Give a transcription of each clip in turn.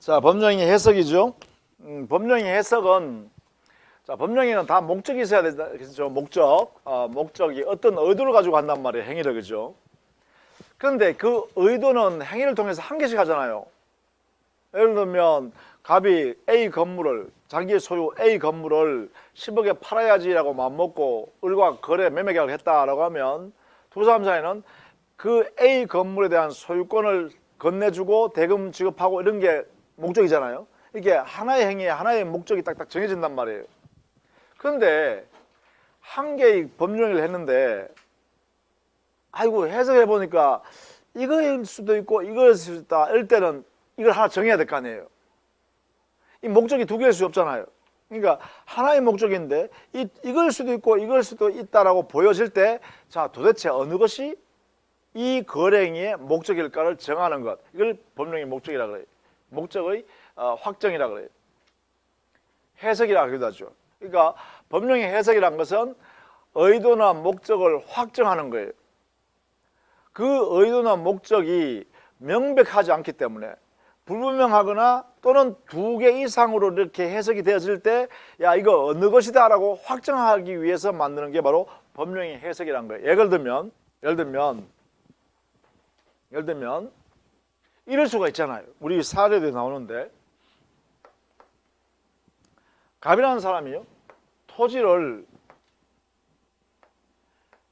자, 법령의 해석이죠. 법령의 해석은, 자, 법령에는 다 목적이 있어야 되죠. 목적이 어떤 의도를 가지고 한단 말이에요. 행위를, 그죠? 그런데 그 의도는 행위를 통해서 한 개씩 하잖아요. 예를 들면 갑이 A 건물을, 자기의 소유 A 건물을 10억에 팔아야지라고 마음먹고 을과 거래 매매 계약을 했다라고 하면 두 사람 사이는 그 A 건물에 대한 소유권을 건네주고 대금 지급하고 이런 게 목적이잖아요. 이게 하나의 행위에 하나의 목적이 딱딱 정해진단 말이에요. 그런데 한 개의 법령을 했는데 아이고 해석해 보니까 이거일 수도 있고 이거일 수도 있다. 이럴 때는 이걸 하나 정해야 될 거 아니에요. 이 목적이 두 개일 수 없잖아요. 그러니까 하나의 목적인데 이걸 수도 있고 이걸 수도 있다라고 보여질 때, 자, 도대체 어느 것이 이 거래행위의 목적일까를 정하는 것, 이걸 법령의 목적이라 그래요. 목적의 확정이라 그래요. 해석이라 하기도 하죠. 그러니까 법령의 해석이란 것은 의도나 목적을 확정하는 거예요. 그 의도나 목적이 명백하지 않기 때문에 불분명하거나 또는 두 개 이상으로 이렇게 해석이 되어질 때, 야, 이거 어느 것이다 라고 확정하기 위해서 만드는 게 바로 법령의 해석이라는 거예요. 예를 들면 이럴 수가 있잖아요. 우리 사례도 나오는데, 갑이라는 사람이요, 토지를,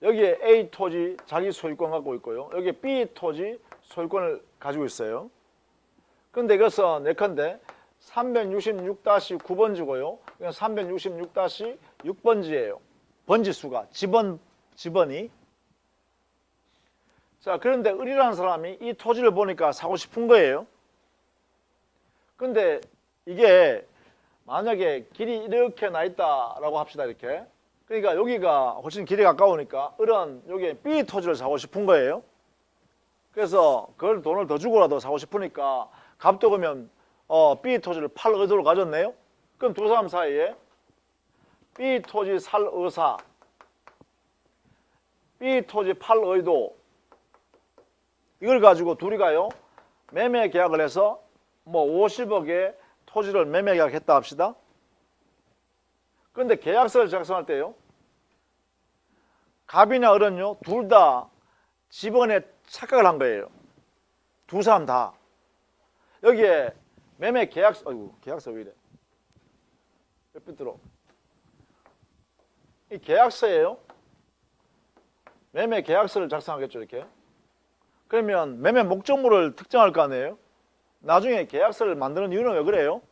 여기에 A 토지 자기 소유권 갖고 있고요, 여기에 B 토지 소유권을 가지고 있어요. 근데 이것은 예컨대 366-9번지고요. 366-6번지예요. 번지수가, 지번이. 자, 그런데 을이라는 사람이 이 토지를 보니까 사고 싶은 거예요. 근데 이게 만약에 길이 이렇게 나 있다라고 합시다, 이렇게. 그러니까 여기가 훨씬 길이 가까우니까 을은 여기에 B 토지를 사고 싶은 거예요. 그래서 그걸 돈을 더 주고라도 사고 싶으니까 갑도 그러면 B 토지를 팔 의도를 가졌네요. 그럼 두 사람 사이에 B 토지 살 의사, B 토지 팔 의도, 이걸 가지고 둘이가요 매매 계약을 해서 뭐 50억에 토지를 매매 계약했다 합시다. 그런데 계약서를 작성할 때요, 갑이나 을은요 둘 다 지번에 착각을 한 거예요. 두 사람 다. 여기에 매매 계약서, 아이고, 계약서 왜 이래? 몇 삐뚤어? 이 계약서예요. 매매 계약서를 작성하겠죠, 이렇게. 그러면 매매 목적물을 특정할 거 아니에요? 나중에 계약서를 만드는 이유는 왜 그래요?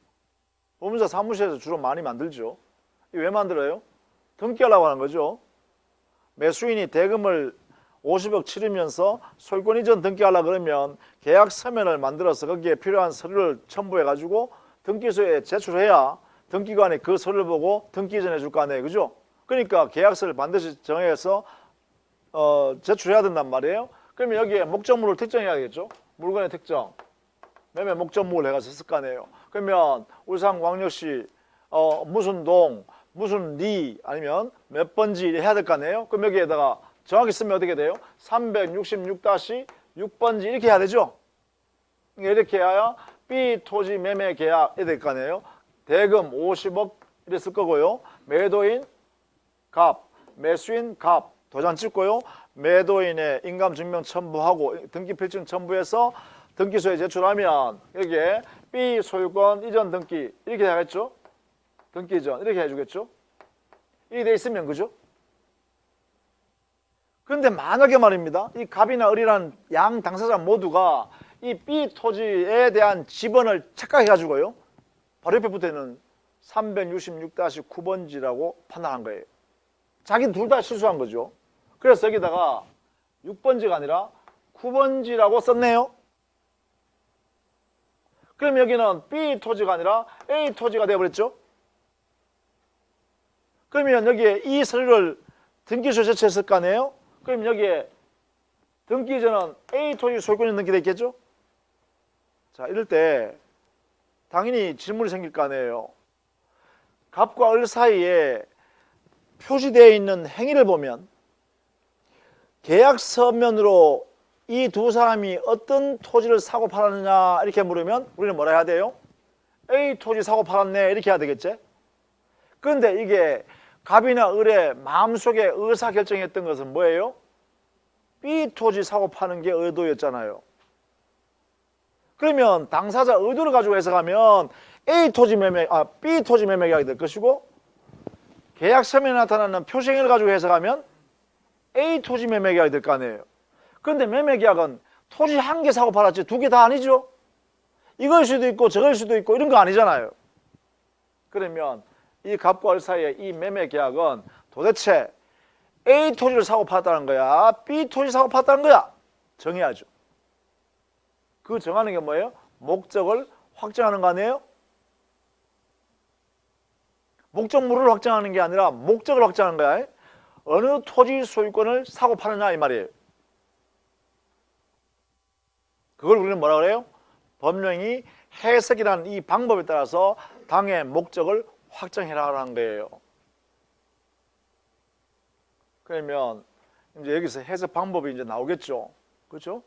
법무사 사무실에서 주로 많이 만들죠. 왜 만들어요? 등기하려고 하는 거죠. 매수인이 대금을 50억 치르면서 소유권 이전 등기하려고 그러면 계약 서면을 만들어서 거기에 필요한 서류를 첨부해가지고 등기소에 제출해야 등기관이 그 서류를 보고 등기 이전해 줄 거 아니에요, 그죠? 그러니까 계약서를 반드시 정해서 제출해야 된단 말이에요. 그러면 여기에 목적물을 특정해야겠죠. 물건의 특정, 매매 목적물을 해가지고 했을 거 아니에요. 그러면 울산광역시 무슨 동, 무슨 리, 아니면 몇 번지 해야 될 거 아니에요. 그럼 여기에다가 정확히 쓰면 어떻게 돼요? 366-6번지 이렇게 해야 되죠. 이렇게 해야 B 토지 매매 계약 이렇게 될 거 아니에요. 대금 50억 이렇게 쓸 거고요. 매도인 갑, 매수인 갑 도장 찍고요. 매도인의 인감증명 첨부하고 등기필증 첨부해서 등기소에 제출하면 여기에 B 소유권 이전 등기 이렇게 해야겠죠. 등기 이전 이렇게 해주겠죠. 이렇게 돼 있으면, 그죠? 그런데 만약에 말입니다, 이 갑이나 을이라는 양 당사자 모두가 이 B 토지에 대한 지번을 착각해가지고요, 바로 옆에 붙어있는 366-9번지라고 판단한 거예요. 자기는 둘 다 실수한 거죠. 그래서 여기다가 6번지가 아니라 9번지라고 썼네요. 그럼 여기는 B 토지가 아니라 A 토지가 되어버렸죠. 그러면 여기에 이 서류를 등기소에 제출했을 거 아니에요. 그럼 여기에 등기 이전은 A 토지 소유권이 등기되어 있겠죠. 자, 이럴 때 당연히 질문이 생길 거 아니에요. 갑과 을 사이에 표시되어 있는 행위를 보면 계약서면으로 이 두 사람이 어떤 토지를 사고 팔았느냐 이렇게 물으면 우리는 뭐라 해야 돼요? A 토지 사고 팔았네 이렇게 해야 되겠지? 그런데 이게 갑이나 을의 마음속에 의사결정했던 것은 뭐예요? B 토지 사고 파는 게 의도였잖아요. 그러면 당사자 의도를 가지고 해석하면 B 토지 매매 계약이 될 것이고, 계약서면에 나타나는 표시행위를 가지고 해석하면 A 토지 매매 계약이 될 거 아니에요. 그런데 매매 계약은 토지 한 개 사고 팔았지 두 개 다 아니죠? 이걸 수도 있고 저걸 수도 있고 이런 거 아니잖아요. 그러면 이 갑과 을 사이의 이 매매 계약은 도대체 A 토지를 사고 팔았다는 거야? B 토지 사고 팔았다는 거야? 정해야죠. 그 정하는 게 뭐예요? 목적을 확정하는 거 아니에요? 목적물을 확정하는 게 아니라 목적을 확정하는 거야. 어느 토지 소유권을 사고 파느냐 이 말이에요. 그걸 우리는 뭐라 그래요? 법령이 해석이라는 이 방법에 따라서 당의 목적을 확정해라라는 거예요. 그러면 이제 여기서 해석 방법이 이제 나오겠죠. 그렇죠?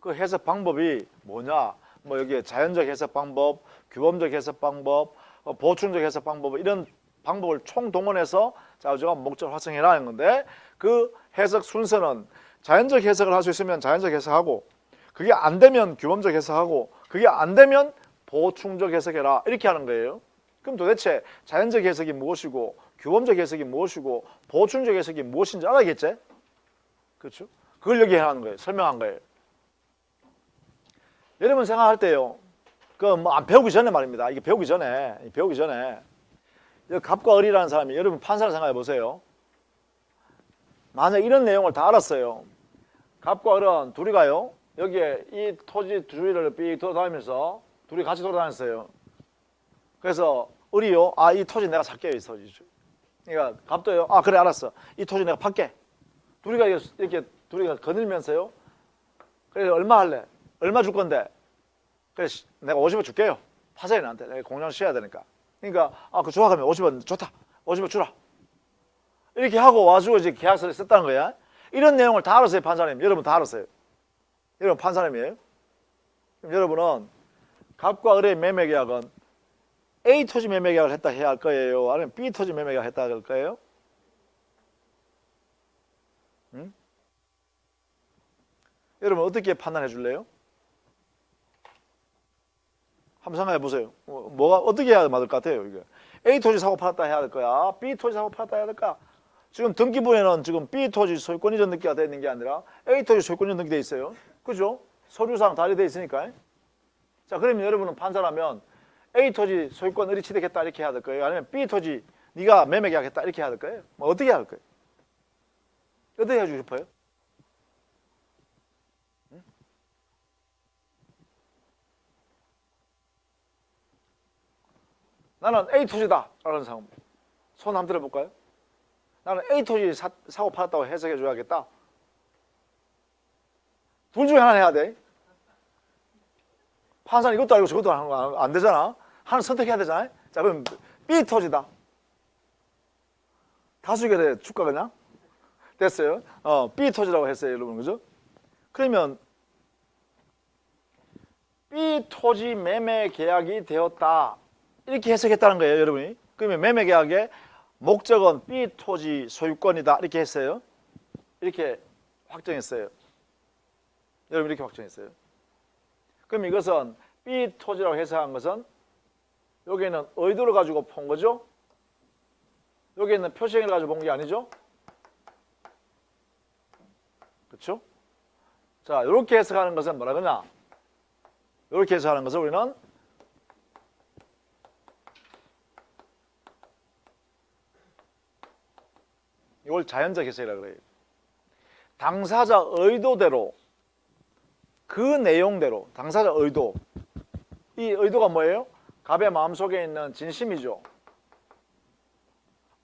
그 해석 방법이 뭐냐? 뭐 여기에 자연적 해석 방법, 규범적 해석 방법, 보충적 해석 방법 이런 방법을 총동원해서 자, 우리가 목적을 확정해라는 건데, 그 해석 순서는 자연적 해석을 할 수 있으면 자연적 해석하고, 그게 안 되면 규범적 해석하고, 그게 안 되면 보충적 해석해라 이렇게 하는 거예요. 그럼 도대체 자연적 해석이 무엇이고 규범적 해석이 무엇이고 보충적 해석이 무엇인지 알아야겠지? 그렇죠? 그걸 여기 하는 거예요. 설명한 거예요. 여러분 생각할 때요, 그 뭐 안 배우기 전에 말입니다. 이게 배우기 전에 갑과 을이라는 사람이, 여러분 판사를 생각해 보세요. 만약 이런 내용을 다 알았어요. 갑과 을은 둘이 가요. 여기에 이 토지 주위를 삐 돌아다니면서 둘이 같이 돌아다녔어요. 그래서 을이요, 아, 이 토지 내가 살게요, 이 토지. 그러니까 갑도요, 아, 그래, 알았어. 이 토지 내가 팔게. 이렇게 둘이가 거닐면서요. 그래서 얼마 할래? 얼마 줄 건데? 그래서 내가 50원 줄게요. 파세요, 나한테. 내가 공장 쉬어야 되니까. 그러니까, 아, 그 좋아, 그러면 50원 좋다. 50원 주라. 이렇게 하고 와주고 이제 계약서를 썼다는 거야. 이런 내용을 다 알았어요, 판사님. 여러분 다 알았어요. 여러분 판사님이에요. 그럼 여러분은 갑과 을의 매매 계약은 A 토지 매매 계약을 했다 해야 할 거예요? 아니면 B 토지 매매 계약을 했다 할 거예요? 응? 여러분 어떻게 판단해 줄래요? 한번 생각해 보세요. 뭐가 어떻게 해야 맞을 것 같아요? 이게 A 토지 사고 팔았다 해야 될 거야? B 토지 사고 팔았다 해야 될까? 지금 등기부에는 지금 B 토지 소유권 이전 등기가 되어 있는 게 아니라 A 토지 소유권 이전 등기돼 있어요. 그죠? 서류상 달리돼 있으니까. 자, 그러면 여러분은 판사라면 A 토지 소유권 을이 취득했다 이렇게 해야 될 거예요? 아니면 B 토지 네가 매매 계약했다 이렇게 해야 될 거예요? 뭐 어떻게 해야 할 거예요? 어떻게 해주고 싶어요? 응? 나는 A 토지다 라는 사람 손 한번 들어볼까요? 나는 A 토지 사고 팔았다고 해석해 줘야겠다. 둘 중에 하나 해야 돼. 판사는 이것도 알고 저것도 하는 거 안 되잖아. 하나 선택해야 되잖아요. 자, 그럼 B 토지다. 다수결에 줄까 그냥? 됐어요. B 토지라고 했어요, 여러분. 그죠? 그러면 B 토지 매매 계약이 되었다. 이렇게 해석했다는 거예요, 여러분이. 그러면 매매 계약의 목적은 B 토지 소유권이다. 이렇게 했어요. 이렇게 확정했어요. 여러분 이렇게 확정했어요. 그럼 이것은 B 토지라고 해석한 것은 여기에는 의도를 가지고 본 거죠. 여기에는 표시행위를 가지고 본 게 아니죠. 그렇죠? 자, 이렇게 해석하는 것은 뭐라 그러냐? 이렇게 해석하는 것을 우리는 이걸 자연적 해석이라고 그래요. 당사자 의도대로, 그 내용대로, 당사자 의도. 이 의도가 뭐예요? 갑의 마음속에 있는 진심이죠.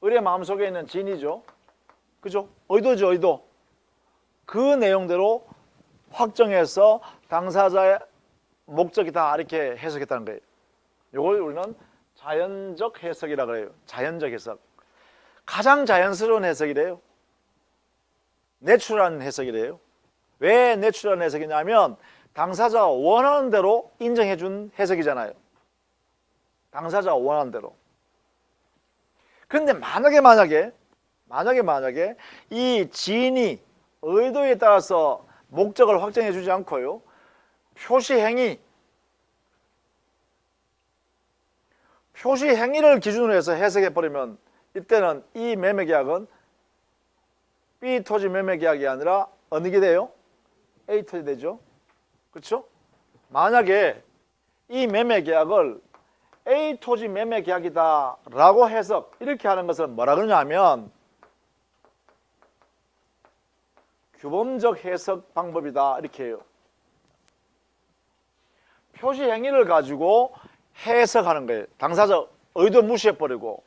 을의 마음속에 있는 진이죠. 그죠? 의도죠, 의도. 그 내용대로 확정해서 당사자의 목적이다 이렇게 해석했다는 거예요. 이걸 우리는 자연적 해석이라고 해요. 자연적 해석. 가장 자연스러운 해석이래요. 내추럴한 해석이래요. 왜 내추럴한 해석이냐면 당사자가 원하는 대로 인정해 준 해석이잖아요. 당사자가 원하는 대로. 근데 만약에 이 지인이 의도에 따라서 목적을 확정해 주지 않고요, 표시행위를 기준으로 해서 해석해 버리면 이때는 이 매매계약은 B 토지 매매계약이 아니라 어느 게 돼요? A 토지 되죠. 그렇죠? 만약에 이 매매계약을 A 토지 매매계약이다 라고 해석, 이렇게 하는 것은 뭐라 그러냐면 규범적 해석 방법이다 이렇게 해요. 표시행위를 가지고 해석하는 거예요. 당사자 의도 무시해버리고,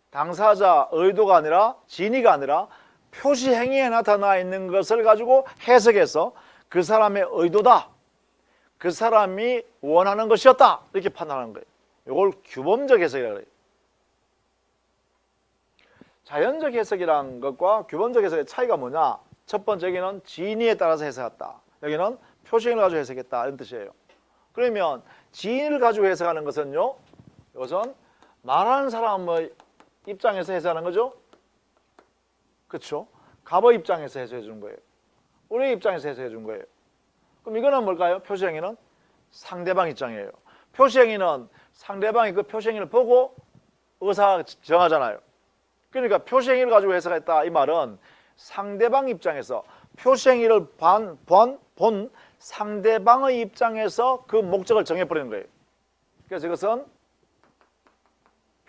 당사자 의도가 아니라 진의가 아니라 표시행위에 나타나 있는 것을 가지고 해석해서 그 사람의 의도다, 그 사람이 원하는 것이었다 이렇게 판단하는 거예요. 이걸 규범적 해석이라고 해요. 자연적 해석이라는 것과 규범적 해석의 차이가 뭐냐? 첫 번째, 여기는 진의에 따라서 해석했다, 여기는 표시행위를 가지고 해석했다 이런 뜻이에요. 그러면 진의를 가지고 해석하는 것은요, 이것은 말하는 사람의 입장에서 해석하는 거죠. 그렇죠? 갑의 입장에서 해석해 주는 거예요. 우리의 입장에서 해석해 준 거예요. 그럼 이거는 뭘까요? 표시행위는 상대방 입장이에요. 표시행위는 상대방이 그 표시행위를 보고 의사 정하잖아요. 그러니까 표시행위를 가지고 해석했다 이 말은 상대방 입장에서 표시행위를 본 상대방의 입장에서 그 목적을 정해버리는 거예요. 그래서 이것은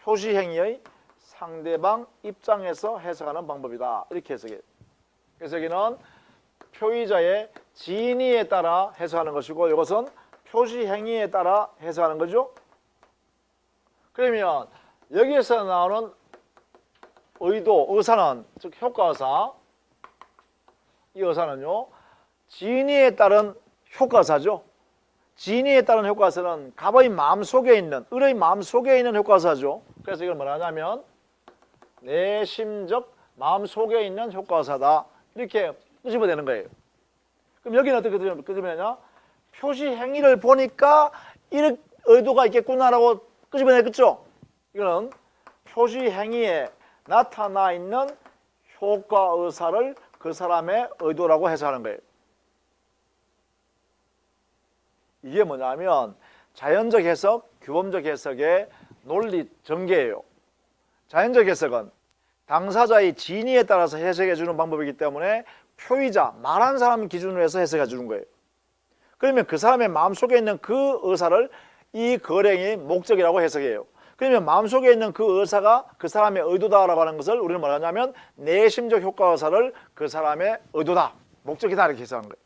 표시행위의 상대방 입장에서 해석하는 방법이다 이렇게 해석해요. 그래서 여기는 표의자의 진의에 따라 해석하는 것이고, 이것은 표시행위에 따라 해석하는 거죠. 그러면 여기에서 나오는 의사는, 즉 효과의사, 이 의사는요 진의에 따른 효과사죠. 진의에 따른 효과사는 갑의 마음속에 있는, 을의 마음속에 있는 효과사죠. 그래서 이걸 뭐라 하냐면 내심적 마음속에 있는 효과사다 이렇게 끄집어내는 거예요. 그럼 여기는 어떻게 끄집어내냐? 표시행위를 보니까 이런 의도가 있겠구나라고 끄집어내겠죠. 이거는 표시행위에 나타나 있는 효과의사를 그 사람의 의도라고 해석하는 거예요. 이게 뭐냐면 자연적 해석, 규범적 해석의 논리 전개예요. 자연적 해석은 당사자의 진의에 따라서 해석해 주는 방법이기 때문에 표의자, 말한 사람 기준으로 해서 해석해 주는 거예요. 그러면 그 사람의 마음속에 있는 그 의사를 이 거래의 목적이라고 해석해요. 그러면 마음속에 있는 그 의사가 그 사람의 의도다라고 하는 것을 우리는 뭐라 하냐면 내심적 효과 의사를 그 사람의 의도다, 목적이다 이렇게 해석하는 거예요.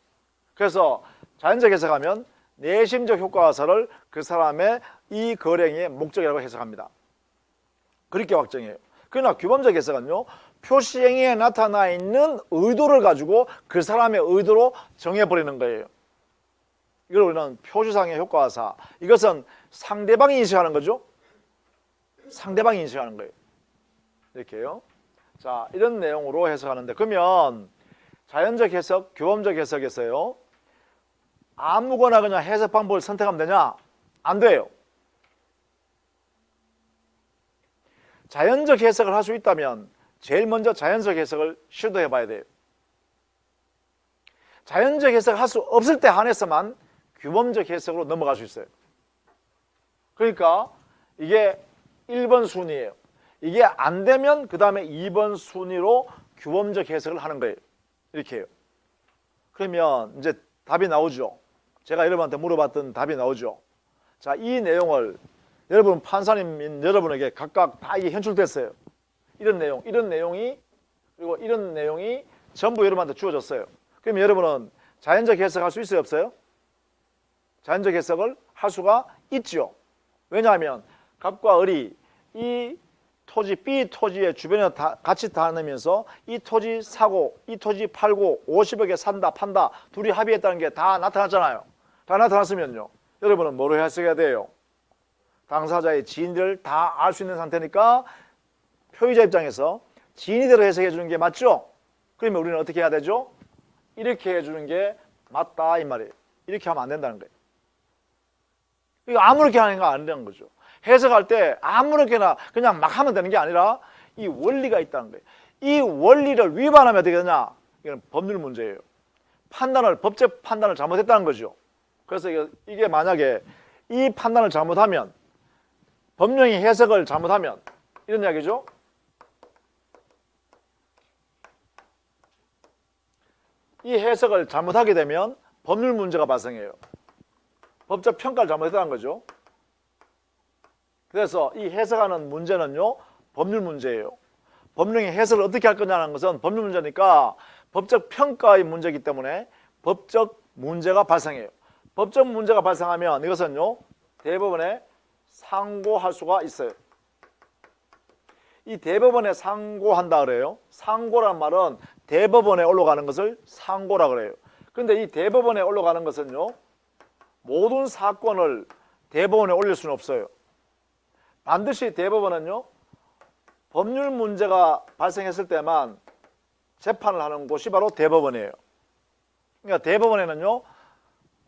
그래서 자연적 해석하면 내심적 효과 의사를 그 사람의 이 거래의 목적이라고 해석합니다. 그렇게 확정해요. 그러나 규범적 해석은요, 표시행위에 나타나 있는 의도를 가지고 그 사람의 의도로 정해버리는 거예요. 이걸 우리는 표시상의 효과사, 이것은 상대방이 인식하는 거죠. 상대방이 인식하는 거예요. 이렇게요. 자, 이런 내용으로 해석하는데, 그러면 자연적 해석, 규범적 해석에서요 아무거나 그냥 해석 방법을 선택하면 되냐? 안 돼요. 자연적 해석을 할 수 있다면 제일 먼저 자연적 해석을 시도해 봐야 돼요. 자연적 해석을 할 수 없을 때 한해서만 규범적 해석으로 넘어갈 수 있어요. 그러니까 이게 1번 순위예요. 이게 안 되면 그 다음에 2번 순위로 규범적 해석을 하는 거예요. 이렇게 해요. 그러면 이제 답이 나오죠. 제가 여러분한테 물어봤던 답이 나오죠. 자, 이 내용을 여러분 판사님인 여러분에게 각각 다 이게 현출됐어요. 이런 내용이 그리고 이런 내용이 전부 여러분한테 주어졌어요. 그럼 여러분은 자연적 해석할 수 있어요, 없어요? 자연적 해석을 할 수가 있죠. 왜냐하면 갑과 을이 이 토지 B 토지의 주변에 같이 다니면서 이 토지 사고, 이 토지 팔고 50억에 산다 판다 둘이 합의했다는 게 다 나타났잖아요. 다 나타났으면요, 여러분은 뭐로 해석해야 돼요? 당사자의 진위를 다 알 수 있는 상태니까 표의자 입장에서 진위대로 해석해 주는 게 맞죠? 그러면 우리는 어떻게 해야 되죠? 이렇게 해주는 게 맞다 이 말이에요. 이렇게 하면 안 된다는 거예요. 이거 아무렇게 하는 거 안 되는 거죠. 해석할 때 아무렇게나 그냥 막 하면 되는 게 아니라 이 원리가 있다는 거예요. 이 원리를 위반하면 어떻게 되냐? 이건 법률 문제예요. 법적 판단을 잘못했다는 거죠. 그래서 이게 만약에 이 판단을 잘못하면, 법령이 해석을 잘못하면 이런 이야기죠. 이 해석을 잘못하게 되면 법률 문제가 발생해요. 법적 평가를 잘못했다는 거죠. 그래서 이 해석하는 문제는요, 법률 문제예요. 법령의 해석을 어떻게 할 거냐는 것은 법률 문제니까 법적 평가의 문제이기 때문에 법적 문제가 발생해요. 법적 문제가 발생하면 이것은요, 대법원에 상고할 수가 있어요. 이 대법원에 상고한다 그래요. 상고란 말은 대법원에 올라가는 것을 상고라 그래요. 근데 이 대법원에 올라가는 것은요, 모든 사건을 대법원에 올릴 수는 없어요. 반드시 대법원은요, 법률 문제가 발생했을 때만 재판을 하는 곳이 바로 대법원이에요. 그러니까 대법원에는요,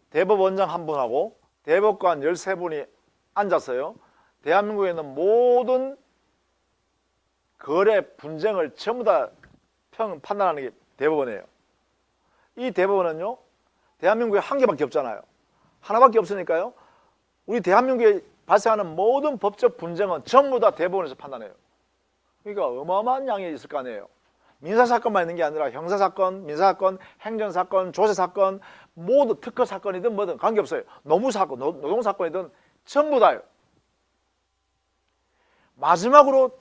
대법원장 한 분하고 대법관 13분이 앉아서요, 대한민국에 있는 모든 거래 분쟁을 전부 다 판단하는 게 대법원이에요. 이 대법원은요, 대한민국에 한 개밖에 없잖아요. 하나밖에 없으니까요, 우리 대한민국에 발생하는 모든 법적 분쟁은 전부 다 대법원에서 판단해요. 그러니까 어마어마한 양이 있을 거 아니에요. 민사사건만 있는 게 아니라 형사사건, 민사사건, 행정사건, 조세사건, 모두 특허사건이든 뭐든 관계없어요. 노무사건, 노동사건이든 전부 다요. 마지막으로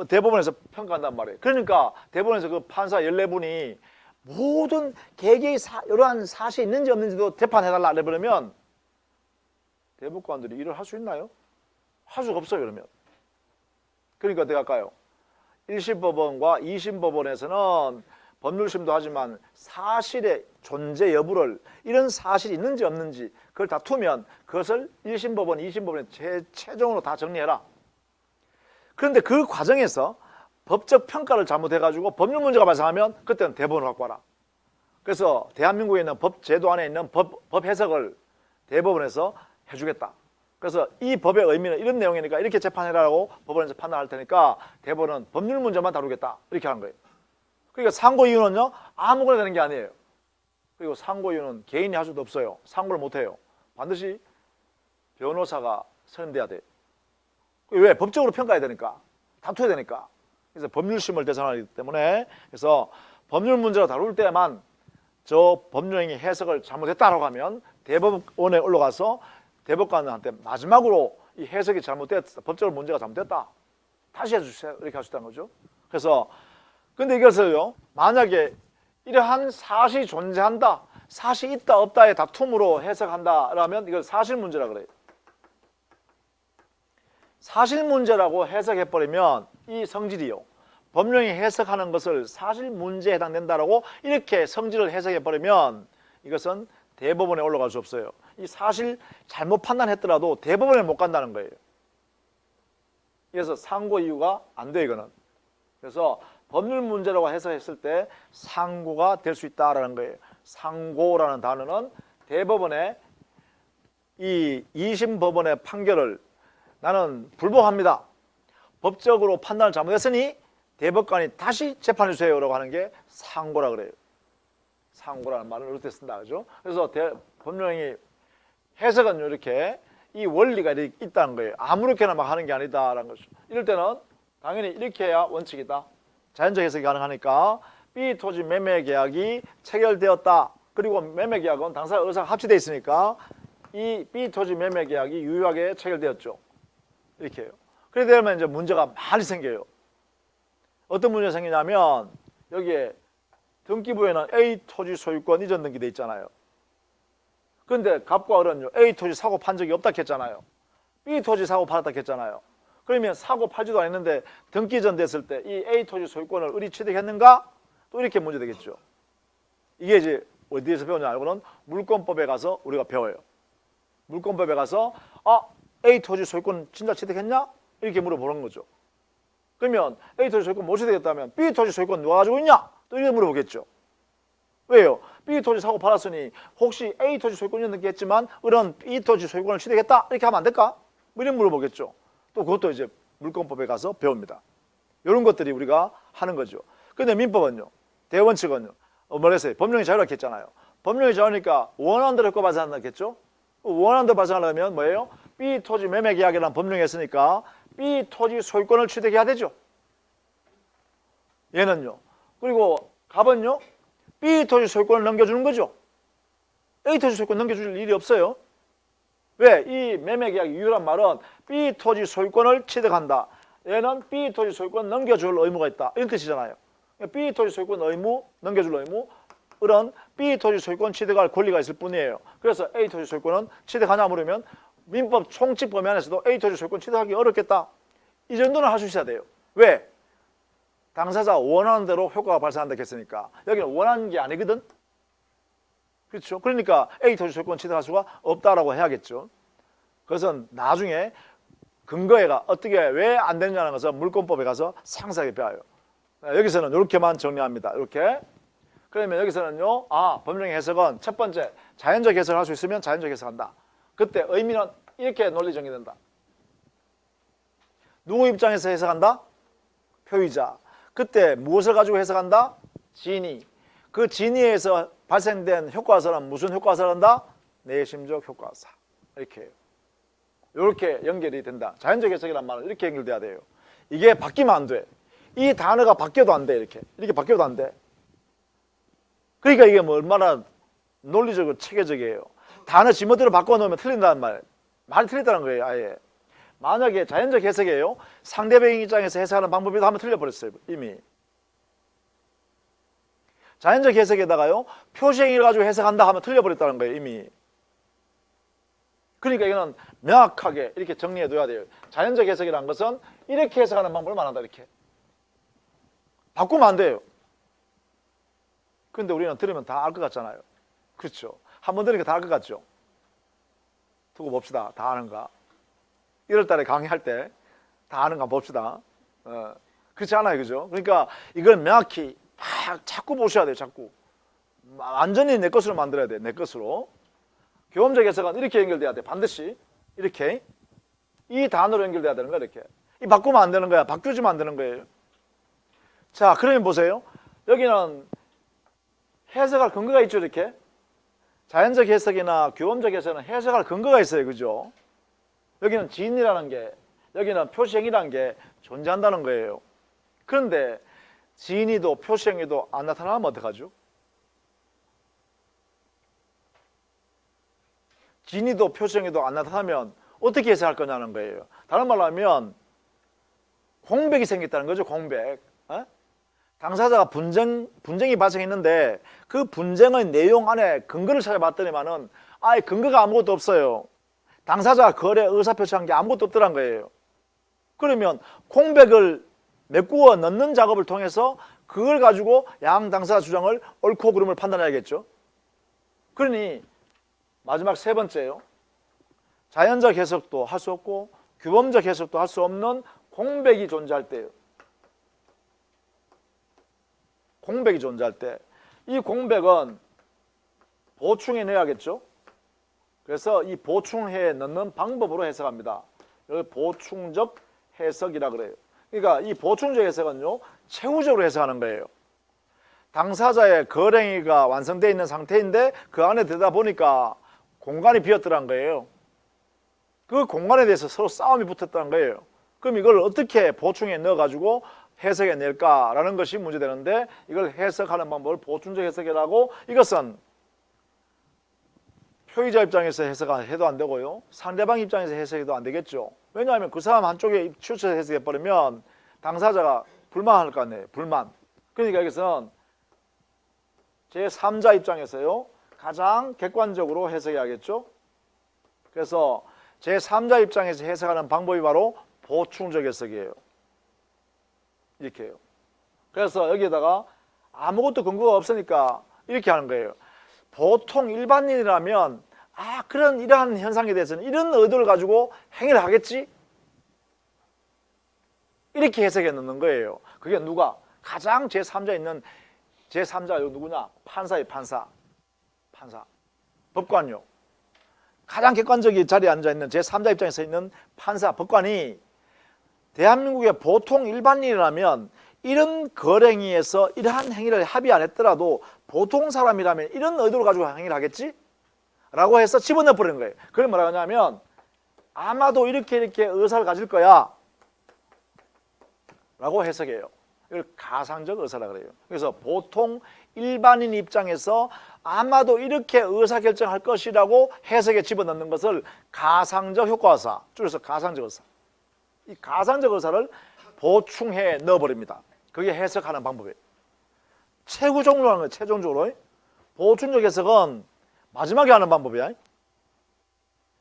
대법원에서 평가한단 말이에요. 그러니까 대법원에서 그 판사 14분이 모든 개개의 이러한 사실이 있는지 없는지도 재판해달라 그러면 대법관들이 일을 할 수 있나요? 할 수가 없어요. 그러면. 그러니까 어떻게 할까요? 1심 법원과 2심 법원에서는 법률심도 하지만 사실의 존재 여부를, 이런 사실이 있는지 없는지 그걸 다투면 그것을 1심 법원, 2심 법원에 최종으로 다 정리해라. 그런데 그 과정에서 법적 평가를 잘못해가지고 법률 문제가 발생하면 그때는 대법원을 갖고 와라. 그래서 대한민국에 있는 법 제도 안에 있는 법 해석을 대법원에서 해주겠다. 그래서 이 법의 의미는 이런 내용이니까 이렇게 재판해라고 법원에서 판단할 테니까 대법원은 법률 문제만 다루겠다. 이렇게 하는 거예요. 그러니까 상고 이유는요, 아무거나 되는 게 아니에요. 그리고 상고 이유는 개인이 할 수도 없어요. 상고를 못 해요. 반드시 변호사가 선임돼야 돼요. 왜? 법적으로 평가해야 되니까. 다투어야 되니까. 그래서 법률심을 대상하기 때문에, 그래서 법률 문제를 다룰 때만 저 법령의 해석을 잘못했다라고 하면 대법원에 올라가서 대법관한테 마지막으로 이 해석이 잘못됐다, 법적으로 문제가 잘못됐다, 다시 해주세요, 이렇게 할 수 있다는 거죠. 그래서 근데 이것을요, 만약에 이러한 사실이 존재한다, 사실이 있다 없다의 다툼으로 해석한다라면 이걸 사실 문제라 그래요. 사실 문제라고 해석해버리면 이 성질이요, 법령이 해석하는 것을 사실 문제에 해당된다라고 이렇게 성질을 해석해버리면 이것은 대법원에 올라갈 수 없어요. 이 사실 잘못 판단했더라도 대법원에 못 간다는 거예요. 그래서 상고 이유가 안 돼요, 이거는. 그래서 법률 문제라고 해석했을 때 상고가 될 수 있다라는 거예요. 상고라는 단어는 대법원의 이 2심 법원의 판결을 나는 불복합니다, 법적으로 판단을 잘못했으니 대법관이 다시 재판해 주세요라고 하는 게 상고라 그래요. 상고라는 말을 이렇게 쓴다, 그죠? 그래서 법령이 해석은 이렇게 이 원리가 있다는 거예요. 아무렇게나 막 하는 게 아니다라는 거죠. 이럴 때는 당연히 이렇게 해야 원칙이다. 자연적 해석이 가능하니까 B 토지 매매 계약이 체결되었다. 그리고 매매 계약은 당사자 의사가 합치되어 있으니까 이 B 토지 매매 계약이 유효하게 체결되었죠. 이렇게 해요. 그렇게 되면 이제 문제가 많이 생겨요. 어떤 문제가 생기냐면 여기에 등기부에는 A 토지 소유권 이전 등기돼 있잖아요. 그런데 갑과 을은요, A 토지 사고 판 적이 없다 했잖아요. B 토지 사고 팔았다 했잖아요. 그러면 사고 팔지도 않았는데 등기 이전 됐을 때 이 A 토지 소유권을 을이 취득했는가? 또 이렇게 문제 되겠죠. 이게 이제 어디에서 배우냐 알고는 물권법에 가서 우리가 배워요. 물권법에 가서 A 토지 소유권 진짜 취득했냐? 이렇게 물어보는 거죠. 그러면 A 토지 소유권 못 취득했다면 B 토지 소유권 누가 가지고 있냐? 또 이렇게 물어보겠죠. 왜요? B 토지 사고 팔았으니 혹시 A 토지 소유권이 있는 게 했지만 을은 B 토지 소유권을 취득했다? 이렇게 하면 안 될까? 뭐 이런 물어보겠죠. 또 그것도 이제 물권법에 가서 배웁니다. 이런 것들이 우리가 하는 거죠. 근데 민법은요, 대원칙은요, 뭐랬어요? 법령이 자유롭게 했잖아요. 법령이 자유니까 원하는 대로 효과 발생한다겠죠? 원하는 대로 발생하려면 뭐예요? B 토지 매매 계약이라는 법령이 했으니까 B 토지 소유권을 취득해야 되죠. 얘는요. 그리고 갑은요, B 토지 소유권을 넘겨주는 거죠. A 토지 소유권 넘겨줄 일이 없어요. 왜? 이 매매 계약의 유효란 말은 B 토지 소유권을 취득한다. 얘는 B 토지 소유권 넘겨줄 의무가 있다. 이런 뜻이잖아요. B 토지 소유권 의무, 넘겨줄 의무, 이런 B 토지 소유권 취득할 권리가 있을 뿐이에요. 그래서 A 토지 소유권은 취득하냐 물으면 민법 총칙 범위 안에서도 A 토지 소유권 취득하기 어렵겠다. 이 정도는 할 수 있어야 돼요. 왜? 당사자 원하는 대로 효과가 발생한다 했으니까. 여기는 원하는 게 아니거든. 그렇죠? 그러니까 A 토지 소유권 취득할 수가 없다라고 해야겠죠. 그래서 나중에 근거가 어떻게 왜 안 되느냐는 것은 물권법에 가서 상세하게 배워요. 여기서는 이렇게만 정리합니다. 이렇게. 그러면 여기서는요, 법령의 해석은 첫 번째, 자연적 해석을 할 수 있으면 자연적 해석한다. 그때 의미는 이렇게 논리 정리된다. 누구 입장에서 해석한다? 표의자. 그때 무엇을 가지고 해석한다? 진의. 그 진의에서 발생된 효과사는 무슨 효과사를 한다? 내심적 효과사. 이렇게 해요. 이렇게 연결이 된다. 자연적 해석이란 말은 이렇게 연결돼야 돼요. 이게 바뀌면 안 돼. 이 단어가 바뀌어도 안 돼. 이렇게 바뀌어도 안 돼. 그러니까 이게 뭐 얼마나 논리적으로 체계적이에요. 단어 지멋대로 바꿔놓으면 틀린다는 말. 말이 틀리다는 거예요. 아예. 만약에 자연적 해석이에요. 상대방 입장에서 해석하는 방법에도 한번 틀려버렸어요. 이미. 자연적 해석에다가요, 표시행위를 가지고 해석한다 하면 틀려버렸다는 거예요. 이미. 그러니까 이거는 명확하게 이렇게 정리해둬야 돼요. 자연적 해석이라는 것은 이렇게 해석하는 방법을 말한다. 이렇게. 바꾸면 안 돼요. 근데 우리는 들으면 다 알 것 같잖아요. 그렇죠. 한번 들으니까 다 알 것 같죠. 두고 봅시다. 다 아는가. 1월 달에 강의할 때 다 아는가 봅시다. 그렇지 않아요. 그죠? 그러니까 이걸 명확히 막 자꾸 보셔야 돼요. 자꾸. 완전히 내 것으로 만들어야 돼요. 내 것으로. 교험적 해석은 이렇게 연결돼야 돼. 반드시. 이렇게. 이 단어로 연결돼야 되는 거야. 이렇게. 이 바꾸면 안 되는 거야. 바뀌어주면 안 되는 거예요. 자, 그러면 보세요. 여기는 해석할 근거가 있죠. 이렇게. 자연적 해석이나 교험적 해석은 해석할 근거가 있어요. 그죠? 여기는 진이라는 게, 여기는 표시행위라는 게 존재한다는 거예요. 그런데 진이도 표시행위도 안 나타나면 어떡하죠? 진이도 표시행위도 안 나타나면 어떻게 해석할 거냐는 거예요. 다른 말로 하면 공백이 생겼다는 거죠. 공백. 당사자가 분쟁이 발생했는데 그 분쟁의 내용 안에 근거를 찾아봤더니만은 아예 근거가 아무것도 없어요. 당사자가 거래 의사표시한 게 아무것도 없더란 거예요. 그러면 공백을 메꾸어 넣는 작업을 통해서 그걸 가지고 양 당사자 주장을 옳고 그름을 판단해야겠죠. 그러니 마지막 세 번째요. 자연적 해석도 할 수 없고 규범적 해석도 할 수 없는 공백이 존재할 때예요. 공백이 존재할 때 이 공백은 보충해 내야겠죠. 그래서 이 보충해 넣는 방법으로 해석합니다. 이걸 보충적 해석이라 그래요. 그러니까 이 보충적 해석은요, 최후적으로 해석하는 거예요. 당사자의 거래행위가 완성되어 있는 상태인데 그 안에 들다 보니까 공간이 비었더란 거예요. 그 공간에 대해서 서로 싸움이 붙었다는 거예요. 그럼 이걸 어떻게 보충해 넣어가지고 해석해 낼까라는 것이 문제되는데 이걸 해석하는 방법을 보충적 해석이라고. 이것은 표의자 입장에서 해석해도 안 되고요. 상대방 입장에서 해석해도 안 되겠죠. 왜냐하면 그 사람 한쪽에 치우쳐서 해석해버리면 당사자가 불만할 거 아니에요. 불만. 그러니까 여기서는 제3자 입장에서요. 가장 객관적으로 해석해야겠죠. 그래서 제3자 입장에서 해석하는 방법이 바로 보충적 해석이에요. 이렇게 해요. 그래서 여기에다가 아무것도 근거가 없으니까 이렇게 하는 거예요. 보통 일반인이라면 그런 이러한 현상에 대해서는 이런 의도를 가지고 행위를 하겠지? 이렇게 해석해 놓는 거예요. 그게 누가? 가장 제3자에 있는 제3자가 누구냐? 판사예요. 판사. 법관요. 가장 객관적인 자리에 앉아있는 제3자 입장에서 있는 판사, 법관이 대한민국의 보통 일반인이라면 이런 거랭이에서 이러한 행위를 합의 안 했더라도 보통 사람이라면 이런 의도를 가지고 행위를 하겠지? 라고 해서 집어넣어 버리는 거예요. 그럼 뭐라고 하냐면 아마도 이렇게 의사를 가질 거야 라고 해석해요. 이걸 가상적 의사라 그래요. 그래서 보통 일반인 입장에서 아마도 이렇게 의사결정할 것이라고 해석에 집어넣는 것을 가상적 효과의사, 줄여서 가상적 의사. 이 가상적 의사를 보충해 넣어버립니다. 그게 해석하는 방법이에요. 최후종료라는 거예요. 최종적으로. 보충적 해석은 마지막에 하는 방법이야.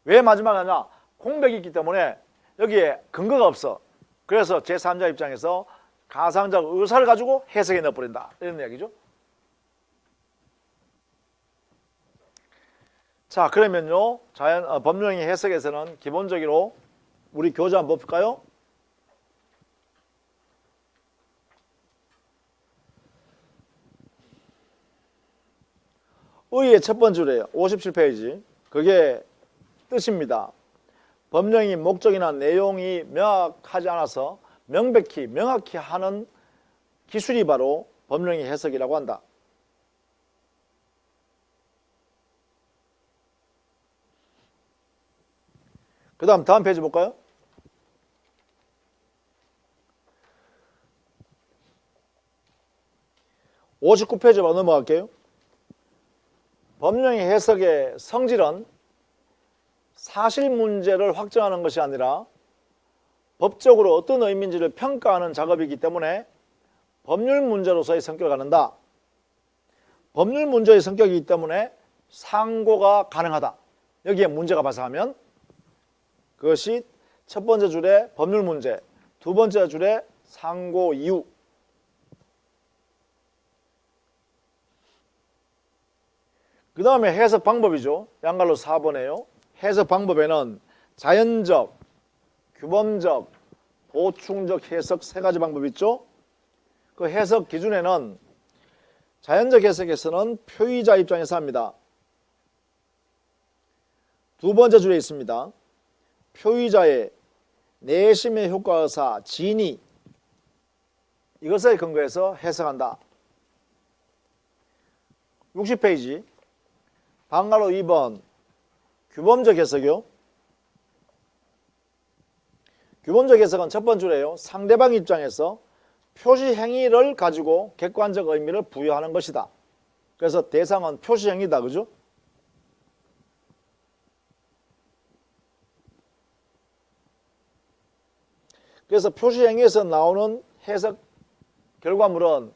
왜 마지막에 하냐? 공백이 있기 때문에 여기에 근거가 없어. 그래서 제3자 입장에서 가상적 의사를 가지고 해석해 넣어버린다. 이런 이야기죠. 자, 그러면요. 법령의 해석에서는 기본적으로 우리 교재 한번 볼까요? 의의 첫 번째 줄이에요. 57페이지. 그게 뜻입니다. 법령이 목적이나 내용이 명확하지 않아서 명확히 하는 기술이 바로 법령의 해석이라고 한다. 그 다음 페이지 볼까요? (59페이지로) 넘어갈게요. 법령의 해석의 성질은 사실 문제를 확정하는 것이 아니라 법적으로 어떤 의미인지를 평가하는 작업이기 때문에 법률 문제로서의 성격을 갖는다. 법률 문제의 성격이기 때문에 상고가 가능하다. 여기에 문제가 발생하면 그것이 첫 번째 줄에 법률 문제, 두 번째 줄에 상고 이유. 그 다음에 해석 방법이죠. 양갈로 4번에요. 해석 방법에는 자연적, 규범적, 보충적 해석 세 가지 방법이 있죠. 그 해석 기준에는 자연적 해석에서는 표의자 입장에서 합니다. 두 번째 줄에 있습니다. 표의자의 내심의 효과의사, 진의, 이것에 근거해서 해석한다. 60페이지 방가로 2번 규범적 해석이요. 규범적 해석은 첫 번째 줄에요. 상대방 입장에서 표시 행위를 가지고 객관적 의미를 부여하는 것이다. 그래서 대상은 표시 행위다. 그죠? 그래서 표시 행위에서 나오는 해석 결과물은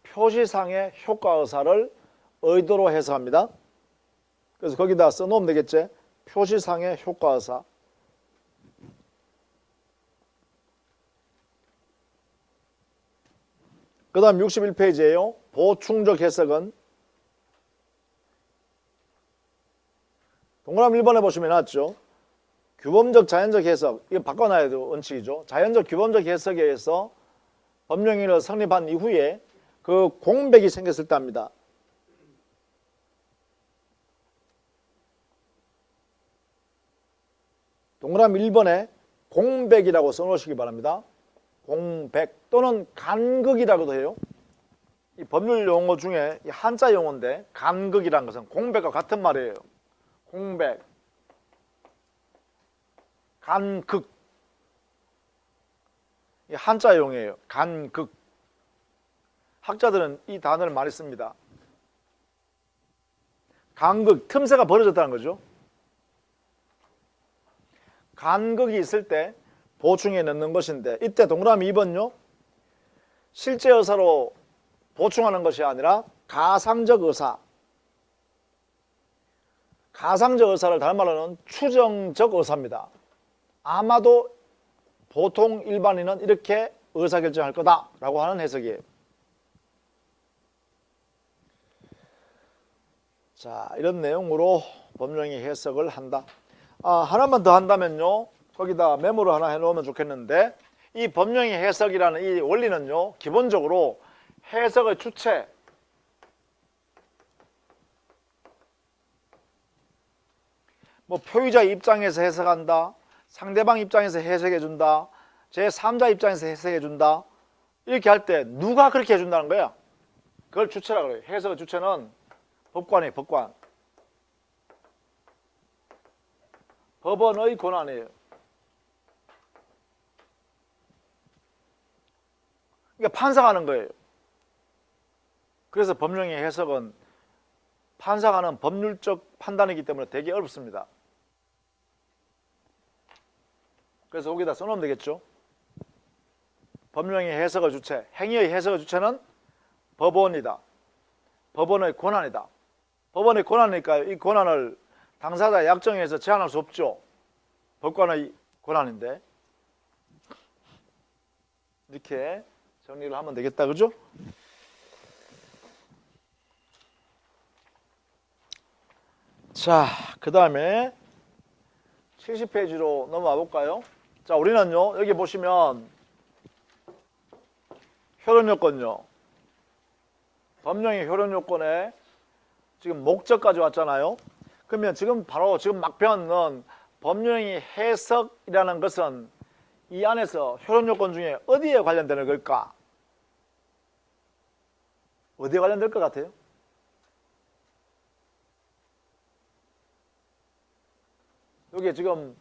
표시상의 효과의사를 의도로 해석합니다. 그래서 거기다 써놓으면 되겠지. 표시상의 효과의사. 그 다음 61페이지에요. 보충적 해석은 동그라미 1번에 보시면 나왔죠. 규범적, 자연적 해석. 이거 바꿔놔야 돼요. 원칙이죠. 자연적, 규범적 해석에 의해서 법령을 성립한 이후에 그 공백이 생겼을 때 합니다. 동그라미 1번에 공백이라고 써놓으시기 바랍니다. 공백 또는 간극이라고도 해요. 이 법률 용어 중에 이 한자 용어인데 간극이라는 것은 공백과 같은 말이에요. 공백, 간극. 이 한자 용어예요. 간극. 학자들은 이 단어를 많이 씁니다. 간극, 틈새가 벌어졌다는 거죠. 간극이 있을 때 보충해 넣는 것인데 이때 동그라미 2번요. 실제 의사로 보충하는 것이 아니라 가상적 의사. 가상적 의사를 다른 말로는 추정적 의사입니다. 아마도 보통 일반인은 이렇게 의사결정할 거다라고 하는 해석이에요. 자, 이런 내용으로 법령이 해석을 한다. 하나만 더 한다면요. 거기다 메모를 하나 해놓으면 좋겠는데 이 법령의 해석이라는 이 원리는요. 기본적으로 해석의 주체, 뭐 표의자 입장에서 해석한다, 상대방 입장에서 해석해준다, 제3자 입장에서 해석해 준다. 이렇게 할 때 누가 그렇게 해준다는 거야? 그걸 주체라 그래요. 해석의 주체는 법관이에요. 법관. 법원의 권한이에요. 그러니까 판사가 하는 거예요. 그래서 법령의 해석은 판사가 하는 법률적 판단이기 때문에 되게 어렵습니다. 그래서 여기다 써놓으면 되겠죠. 법령의 해석의 주체, 행위의 해석의 주체는 법원이다. 법원의 권한이다. 법원의 권한이니까 이 권한을 당사자 약정에서 제한할 수 없죠. 법관의 권한인데. 이렇게 정리를 하면 되겠다. 그죠? 자, 그 다음에 70페이지로 넘어와 볼까요? 자, 우리는요, 여기 보시면 효력요건요. 법령의 효력요건에 지금 목적까지 왔잖아요. 그러면 지금 바로 지금 막 배웠는 법령의 해석이라는 것은 이 안에서 효력요건 중에 어디에 관련되는 걸까? 어디에 관련될 것 같아요? 여기 지금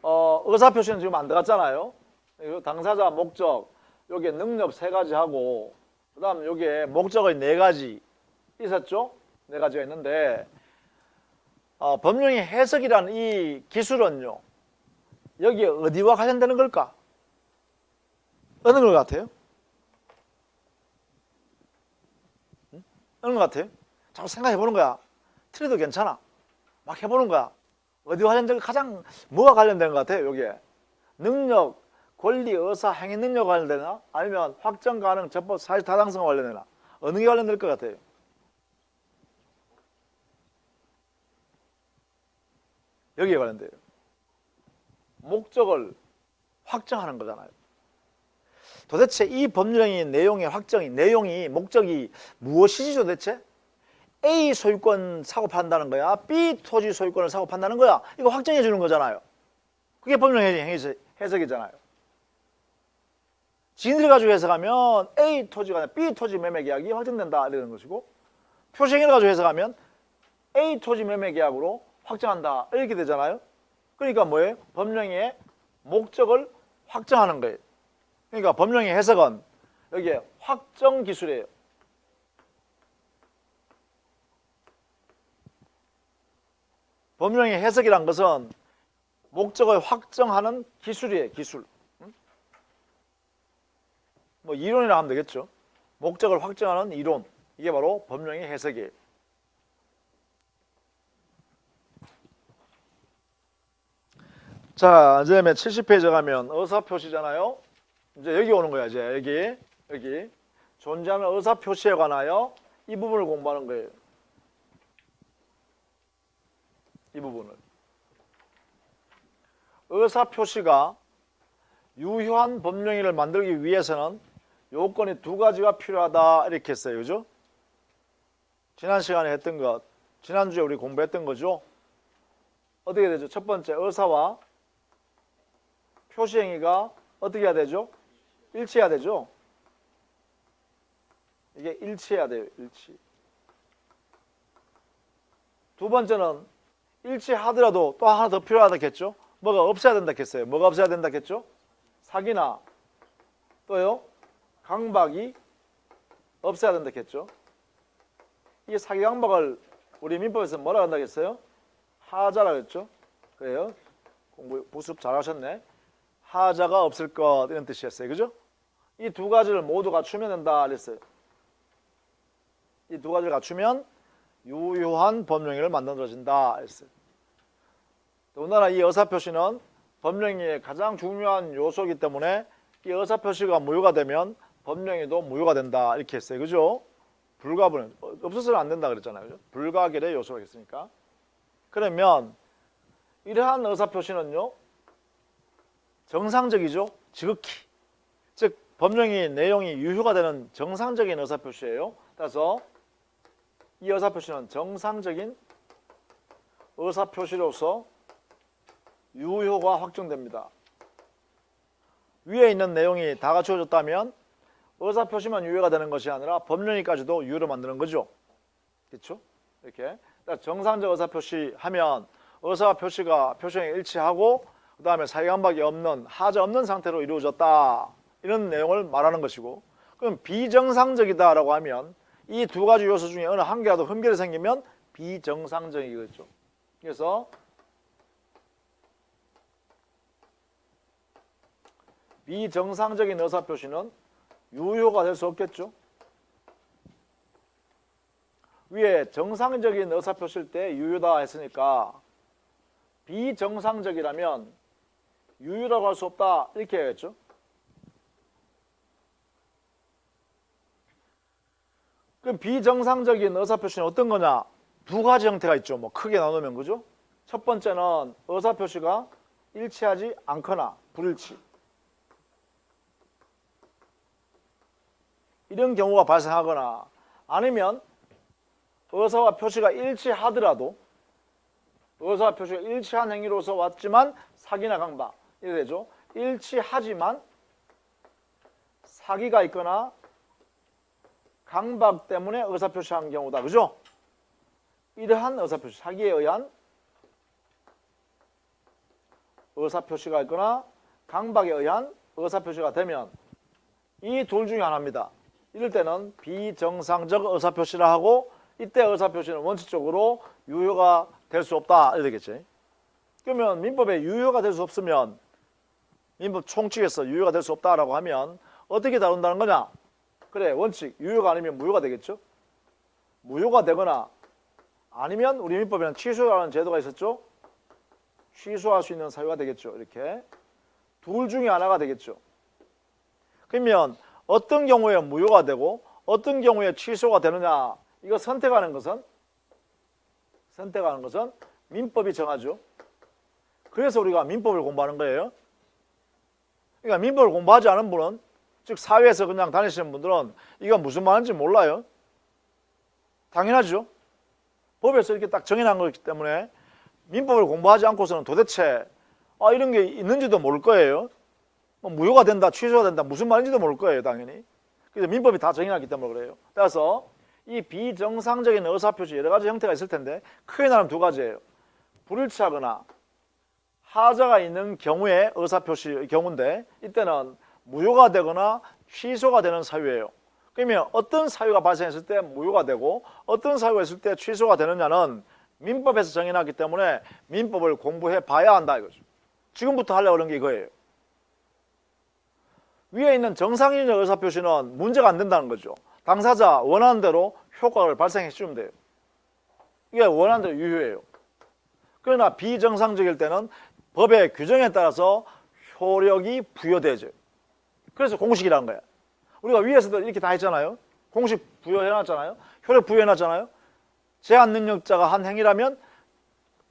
의사표시는 지금 안 들어갔잖아요. 당사자, 목적, 여기에 능력 3가지 하고 그 다음 여기에 목적의 4가지 있었죠? 4가지가 있는데 법령의 해석이라는 이 기술은요. 여기에 어디와 관련되는 걸까? 어느 것 같아요? 어느 것 같아요? 자꾸 생각해 보는 거야. 틀려도 괜찮아. 막 해보는 거야. 어디와 관련된 가장 뭐가 관련된 것 같아요? 여기에 능력, 권리, 의사, 행위 능력과 관련되나? 아니면 확정 가능, 적법, 사실 타당성과 관련되나? 어느 게 관련될 것 같아요? 여기에 관련돼요. 목적을 확정하는 거잖아요. 도대체 이 법령의 내용의 확정이, 내용이, 목적이 무엇이지 도대체? A 소유권 사고 판다는 거야? B 토지 소유권을 사고 판다는 거야? 이거 확정해 주는 거잖아요. 그게 법령의 해석이잖아요. 진위를 가지고 해석하면 A 토지가 아니라 B 토지 매매 계약이 확정된다 이러는 것이고 표시행위를 가지고 해석하면 A 토지 매매 계약으로 확정한다 이렇게 되잖아요. 그러니까 뭐예요? 법령의 목적을 확정하는 거예요. 그러니까 법령의 해석은 여기에 확정 기술이에요. 법령의 해석이란 것은 목적을 확정하는 기술이에요. 기술. 뭐 이론이라 하면 되겠죠. 목적을 확정하는 이론. 이게 바로 법령의 해석이에요. 자, 이제 70페이지 가면 의사표시잖아요. 이제 여기 오는 거야. 이제 여기 존재하는 의사표시에 관하여 이 부분을 공부하는 거예요. 이 부분을. 의사표시가 유효한 법령을 만들기 위해서는 요건이 2가지가 필요하다 이렇게 했어요. 그죠? 지난 시간에 했던 것, 지난주에 우리 공부했던 거죠. 어떻게 되죠? 첫 번째, 의사와 표시행위가 어떻게 해야 되죠? 일치해야 되죠? 이게 일치해야 돼요. 일치. 두 번째는 일치하더라도 또 하나 더 필요하다겠죠? 뭐가 없어야 된다겠어요? 뭐가 없어야 된다겠죠? 사기나 또요? 강박이 없어야 된다겠죠? 이 사기 강박을 우리 민법에서 뭐라 한다겠어요? 하자라고 했죠? 그래요? 공부 부습 잘하셨네. 하자가 없을 것 이런 뜻이었어요. 그죠? 이 2가지를 모두 갖추면 된다 그랬어요. 이 2가지를 갖추면 유효한 법령을 만들어진다 했어요. 더군다나 이 의사표시는 법령의 가장 중요한 요소이기 때문에 이 의사표시가 무효가 되면 법령에도 무효가 된다 이렇게 했어요. 그죠? 불가분 없어서는 안 된다 그랬잖아요. 그죠? 불가결의 요소가 있으니까. 그러면 이러한 의사표시는요 정상적이죠. 지극히 즉 법령의 내용이 유효가 되는 정상적인 의사표시예요. 따라서 이 의사표시는 정상적인 의사표시로서 유효가 확정됩니다. 위에 있는 내용이 다 갖춰졌다면 의사표시만 유효가 되는 것이 아니라 법령이까지도 유효로 만드는 거죠. 그렇죠? 이렇게 정상적 의사표시 하면 의사표시가 표시형에 일치하고 그 다음에 사기감박이 없는 하자 없는 상태로 이루어졌다 이런 내용을 말하는 것이고, 그럼 비정상적이다라고 하면 이 두 가지 요소 중에 어느 한 개라도 흠결이 생기면 비정상적이겠죠. 그래서 비정상적인 의사표시는 유효가 될 수 없겠죠. 위에 정상적인 의사표시일 때 유효다 했으니까 비정상적이라면 유효라고 할 수 없다 이렇게 해야겠죠. 그럼 비정상적인 의사표시는 어떤 거냐? 두 가지 형태가 있죠. 뭐 크게 나누면 그죠? 첫 번째는 의사표시가 일치하지 않거나 불일치. 이런 경우가 발생하거나 아니면 의사와 표시가 일치하더라도 의사와 표시가 일치한 행위로서 왔지만 사기나 강박 이래 되죠. 일치하지만 사기가 있거나 강박 때문에 의사표시한 경우다. 그죠? 이러한 의사표시, 사기에 의한 의사표시가 있거나 강박에 의한 의사표시가 되면 이 둘 중에 하나입니다. 이럴 때는 비정상적 의사표시라 하고, 이때 의사표시는 원칙적으로 유효가 될 수 없다 이렇게 되겠지. 그러면 민법에 유효가 될 수 없으면 민법 총칙에서 유효가 될 수 없다라고 하면 어떻게 다룬다는 거냐? 그래, 원칙 유효가 아니면 무효가 되겠죠. 무효가 되거나 아니면 우리 민법에는 취소라는 제도가 있었죠. 취소할 수 있는 사유가 되겠죠. 이렇게 둘 중에 하나가 되겠죠. 그러면 어떤 경우에 무효가 되고 어떤 경우에 취소가 되느냐, 이거 선택하는 것은 민법이 정하죠. 그래서 우리가 민법을 공부하는 거예요. 그러니까 민법을 공부하지 않은 분은, 즉 사회에서 그냥 다니시는 분들은 이거 무슨 말인지 몰라요. 당연하죠. 법에서 이렇게 딱 정해놓은 거기 때문에 민법을 공부하지 않고서는 도대체 이런 게 있는지도 모를 거예요. 뭐 무효가 된다, 취소가 된다, 무슨 말인지도 모를 거예요, 당연히. 그래서 민법이 다 정해놨기 때문에 그래요. 따라서 이 비정상적인 의사표시 여러 가지 형태가 있을 텐데 크게 나누면 두 가지예요. 불일치하거나 하자가 있는 경우의 의사표시 경우인데, 이때는 무효가 되거나 취소가 되는 사유예요. 그러면 어떤 사유가 발생했을 때 무효가 되고 어떤 사유가 있을 때 취소가 되느냐는 민법에서 정해놨기 때문에 민법을 공부해 봐야 한다 이거죠. 지금부터 하려고 하는 게 이거예요. 위에 있는 정상적인 의사표시는 문제가 안 된다는 거죠. 당사자 원하는 대로 효과를 발생해 주면 돼요. 이게 원하는 대로 유효해요. 그러나 비정상적일 때는 법의 규정에 따라서 효력이 부여되죠. 그래서 공식이라는 거야. 우리가 위에서도 이렇게 다 했잖아요. 공식 부여해놨잖아요. 효력 부여해놨잖아요. 제한 능력자가 한 행위라면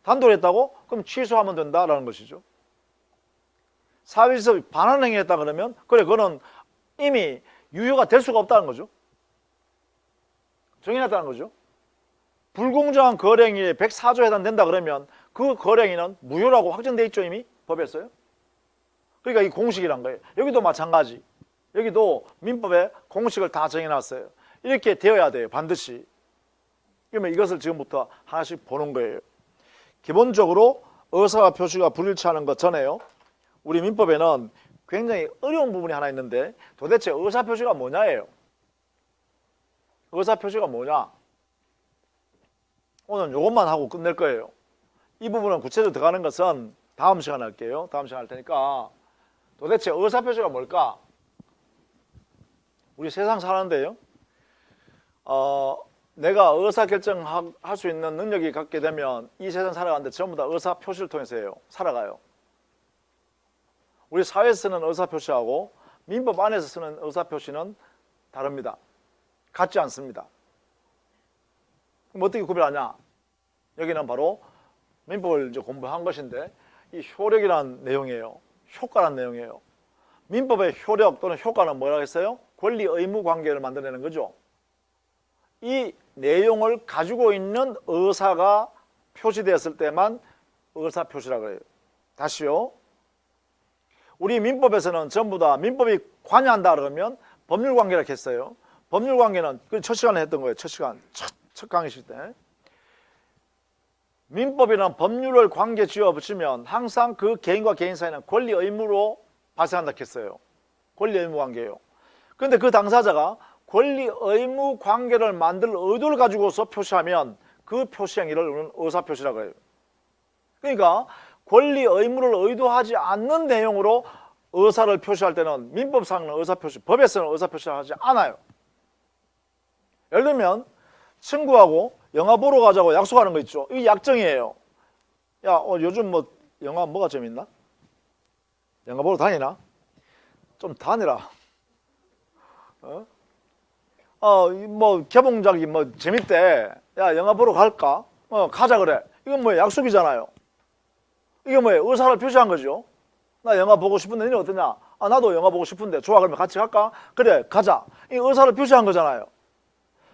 단독으로 했다고? 그럼 취소하면 된다라는 것이죠. 사회에서 반환 행위했다 그러면 그래, 그거는 이미 유효가 될 수가 없다는 거죠. 정해놨다는 거죠. 불공정한 거래행위에 104조에 해당된다 그러면 그 거래행위는 무효라고 확정돼 있죠, 이미 법에서요. 그러니까 이 공식이란 거예요. 여기도 마찬가지. 여기도 민법에 공식을 다 정해놨어요. 이렇게 되어야 돼요, 반드시. 그러면 이것을 지금부터 하나씩 보는 거예요. 기본적으로 의사와 표시가 불일치하는 것 전에요, 우리 민법에는 굉장히 어려운 부분이 하나 있는데 도대체 의사표시가 뭐냐예요. 의사표시가 뭐냐? 오늘 이것만 하고 끝낼 거예요. 이 부분은 구체적으로 들어가는 것은 다음 시간에 할게요. 다음 시간에 할 테니까 도대체 의사표시가 뭘까? 우리 세상 사는데요, 내가 의사결정할 수 있는 능력이 갖게 되면 이 세상 살아가는데 전부 다 의사표시를 통해서 해요. 살아가요. 우리 사회에서 쓰는 의사표시하고 민법 안에서 쓰는 의사표시는 다릅니다. 같지 않습니다. 그럼 어떻게 구별하냐? 여기는 바로 민법을 이제 공부한 것인데 이 효력이라는 내용이에요. 효과라는 내용이에요. 민법의 효력 또는 효과는 뭐라고 했어요? 권리 의무 관계를 만들어내는 거죠. 이 내용을 가지고 있는 의사가 표시되었을 때만 의사표시라고 해요. 다시요. 우리 민법에서는 전부 다 민법이 관여한다 그러면 법률관계라고 했어요. 법률관계는 그 첫 시간에 했던 거예요. 첫 시간, 첫 강의실 때. 민법이란 법률을 관계 지어 붙이면 항상 그 개인과 개인 사이는 권리 의무로 발생한다 했어요. 권리 의무 관계예요. 그런데 그 당사자가 권리 의무 관계를 만들 의도를 가지고서 표시하면 그 표시 행위를 우리는 의사표시라고 해요. 그러니까 권리 의무를 의도하지 않는 내용으로 의사를 표시할 때는 민법상은 의사표시, 법에서는 의사표시를 하지 않아요. 예를 들면 친구하고 영화 보러 가자고 약속하는 거 있죠. 이게 약정이에요. 야, 요즘 뭐 영화 뭐가 재밌나? 영화 보러 다니나? 좀 다니라. 뭐 개봉작이 뭐 재밌대. 야, 영화 보러 갈까? 가자 그래. 이건 뭐예요? 약속이잖아요. 이게 뭐예요? 의사를 표시한 거죠. 나 영화 보고 싶은데 너는 어떠냐? 나도 영화 보고 싶은데 좋아, 그러면 같이 갈까? 그래, 가자. 이 의사를 표시한 거잖아요.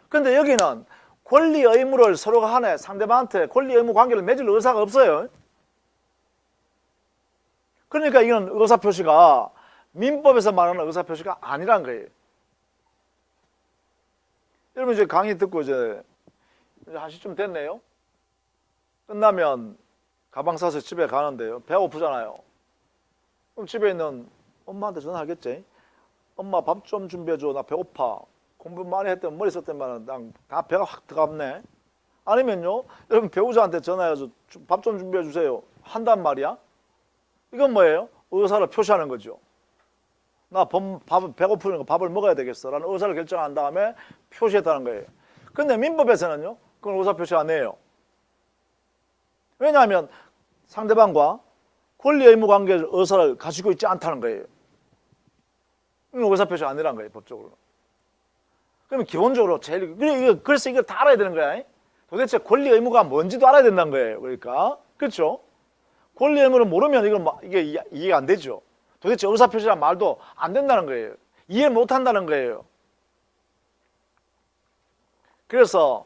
근데 여기는 권리 의무를 서로가 하네. 상대방한테 권리 의무 관계를 맺을 의사가 없어요. 그러니까 이건 의사표시가 민법에서 말하는 의사표시가 아니란 거예요. 여러분 이제 강의 듣고 이제 1시쯤 됐네요. 끝나면 가방 싸서 집에 가는데요. 배가 고프잖아요. 그럼 집에 있는 엄마한테 전화하겠지. 엄마 밥 좀 준비해줘. 나 배고파. 공부 많이 했더니 머리 썼더니만 다 배가 확 들어갔네. 아니면요. 여러분 배우자한테 전화해서 밥 좀 준비해 주세요. 한단 말이야. 이건 뭐예요? 의사를 표시하는 거죠. 나 배고프니까 밥을 먹어야 되겠어 라는 의사를 결정한 다음에 표시했다는 거예요. 근데 민법에서는요. 그건 의사 표시 안 해요. 왜냐하면 상대방과 권리 의무 관계 의사를 가지고 있지 않다는 거예요. 이건 의사 표시 아니란 거예요. 법적으로. 그러면 기본적으로 그래서 이걸 다 알아야 되는 거야. 도대체 권리 의무가 뭔지도 알아야 된다는 거예요. 그러니까 그렇죠? 권리 의무를 모르면 이게 이해가 안 되죠. 도대체 의사 표시란 말도 안 된다는 거예요. 이해 못 한다는 거예요. 그래서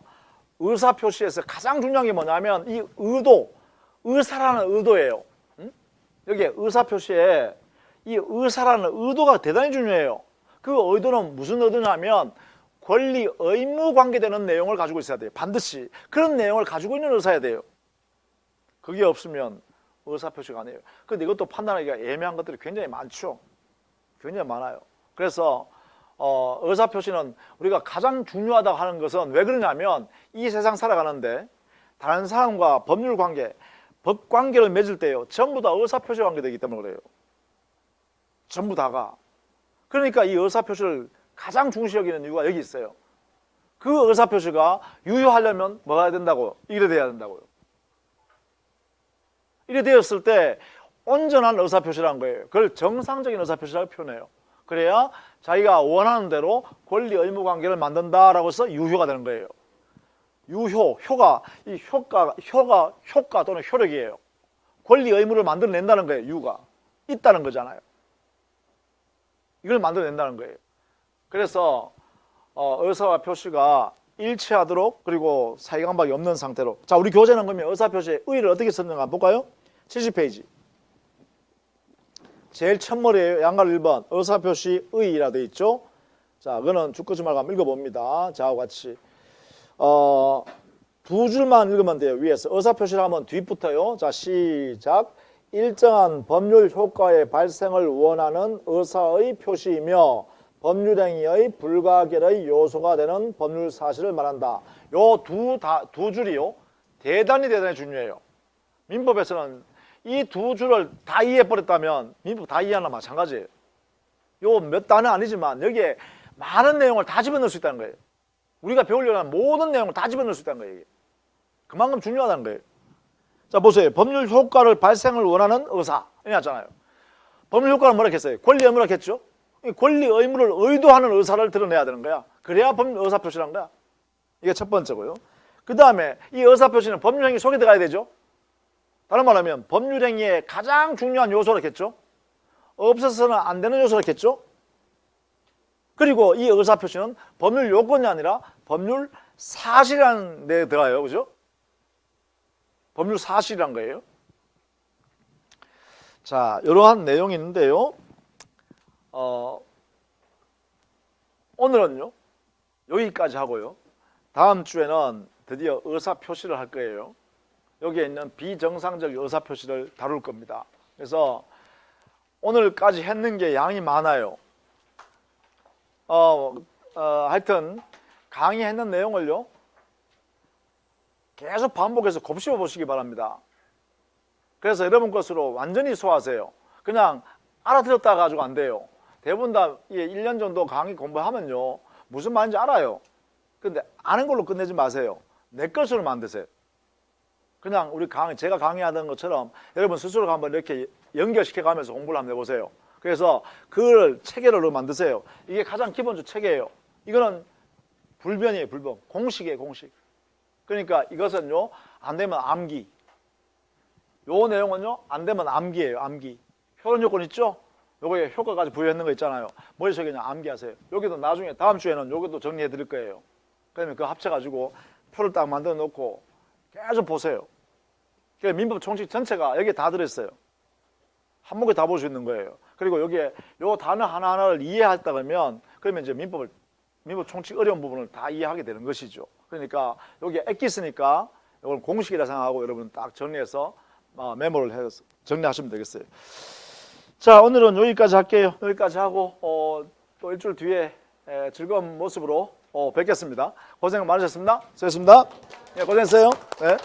의사 표시에서 가장 중요한 게 뭐냐면 이 의도, 의사라는 의도예요. 여기에 의사 표시에 이 의사라는 의도가 대단히 중요해요. 그 의도는 무슨 의도냐면 권리 의무 관계되는 내용을 가지고 있어야 돼요. 반드시 그런 내용을 가지고 있는 의사야 돼요. 그게 없으면 의사 표시가 아니에요. 그런데 이것도 판단하기가 애매한 것들이 굉장히 많죠. 굉장히 많아요. 그래서 의사 표시는 우리가 가장 중요하다고 하는 것은 왜 그러냐면 이 세상 살아가는데 다른 사람과 법률 관계, 법 관계를 맺을 때요. 전부 다 의사 표시 관계되기 때문에 그래요. 전부 다가. 그러니까 이 의사 표시를 가장 중시 여기는 이유가 여기 있어요. 그 의사 표시가 유효하려면 뭐가 해야 된다고요? 이래 돼야 된다고요. 이래 되었을 때 온전한 의사 표시라는 거예요. 그걸 정상적인 의사 표시라고 표현해요. 그래야 자기가 원하는 대로 권리 의무 관계를 만든다라고 해서 유효가 되는 거예요. 효과 또는 효력이에요. 권리 의무를 만들어낸다는 거예요. 이유가 있다는 거잖아요. 이걸 만들어낸다는 거예요. 그래서 의사와 표시가 일치하도록 그리고 사이강박이 없는 상태로. 자, 우리 교재는 그러면 의사표시의 의의를 어떻게 썼는가 한번 볼까요? 70페이지. 제일 첫머리에요. 양갈 1번 의사표시 의의라 되어 있죠. 자, 그거는 죽거지 말고 한번 읽어봅니다. 자와 같이. 두 줄만 읽으면 돼요. 위에서. 의사표시를 하면 뒤부터요. 자, 시작. 일정한 법률 효과의 발생을 원하는 의사의 표시이며 법률행위의 불가결의 요소가 되는 법률 사실을 말한다. 요 두 줄이요. 대단히 중요해요. 민법에서는 이 두 줄을 다 이해해버렸다면 민법 다 이해하나 마찬가지예요. 요 몇 단은 아니지만 여기에 많은 내용을 다 집어넣을 수 있다는 거예요. 우리가 배우려는 하는 모든 내용을 다 집어넣을 수 있다는 거예요. 그만큼 중요하다는 거예요. 자, 보세요. 법률 효과를 발생을 원하는 의사. 이랬잖아요. 법률 효과는 뭐라 했어요? 권리 의무라 했죠? 권리 의무를 의도하는 의사를 드러내야 되는 거야. 그래야 법률 의사 표시란 거야. 이게 첫 번째고요. 그 다음에 이 의사 표시는 법률행위 속에 들어가야 되죠. 다른 말하면 법률행위의 가장 중요한 요소라겠죠. 없어서는 안 되는 요소라겠죠. 그리고 이 의사 표시는 법률 요건이 아니라 법률 사실이라는 데 들어가요. 그죠? 법률 사실이란 거예요. 자, 이러한 내용이 있는데요. 오늘은요, 여기까지 하고요. 다음 주에는 드디어 의사 표시를 할 거예요. 여기에 있는 비정상적 의사 표시를 다룰 겁니다. 그래서 오늘까지 했는 게 양이 많아요. 하여튼 강의했는 내용을요, 계속 반복해서 곱씹어 보시기 바랍니다. 그래서 여러분 것으로 완전히 소화하세요. 그냥 알아들었다 가지고 안 돼요. 대부분 다 1년 정도 강의 공부하면요, 무슨 말인지 알아요. 근데 아는 걸로 끝내지 마세요. 내 것으로 만드세요. 그냥 우리 제가 강의하던 것처럼 여러분 스스로 한번 이렇게 연결시켜 가면서 공부를 한번 해보세요. 그래서 그걸 체계로 만드세요. 이게 가장 기본적 체계예요. 이거는 불변이에요, 불변. 공식이에요, 공식. 그러니까 이것은요, 안 되면 암기. 요 내용은요, 안 되면 암기예요, 암기. 표현 요건 있죠? 요거에 효과까지 부여했는 거 있잖아요. 머릿속에 그냥 암기하세요. 여기도 나중에 다음 주에는 요것도 정리해 드릴 거예요. 그러면 그거 합쳐가지고 표를 딱 만들어 놓고 계속 보세요. 그러니까 민법 총칙 전체가 여기에 다 들어있어요. 한목에 다 볼 수 있는 거예요. 그리고 여기에 요 단어 하나하나를 이해했다 그러면 이제 민법 총칙 어려운 부분을 다 이해하게 되는 것이죠. 그러니까 여기 액기 쓰니까 이걸 공식이라 생각하고 여러분 딱 정리해서 메모를 해서 정리하시면 되겠어요. 자, 오늘은 여기까지 할게요. 여기까지 하고 또 일주일 뒤에 즐거운 모습으로 뵙겠습니다. 고생 많으셨습니다. 수고하셨습니다. 네, 고생했어요. 네.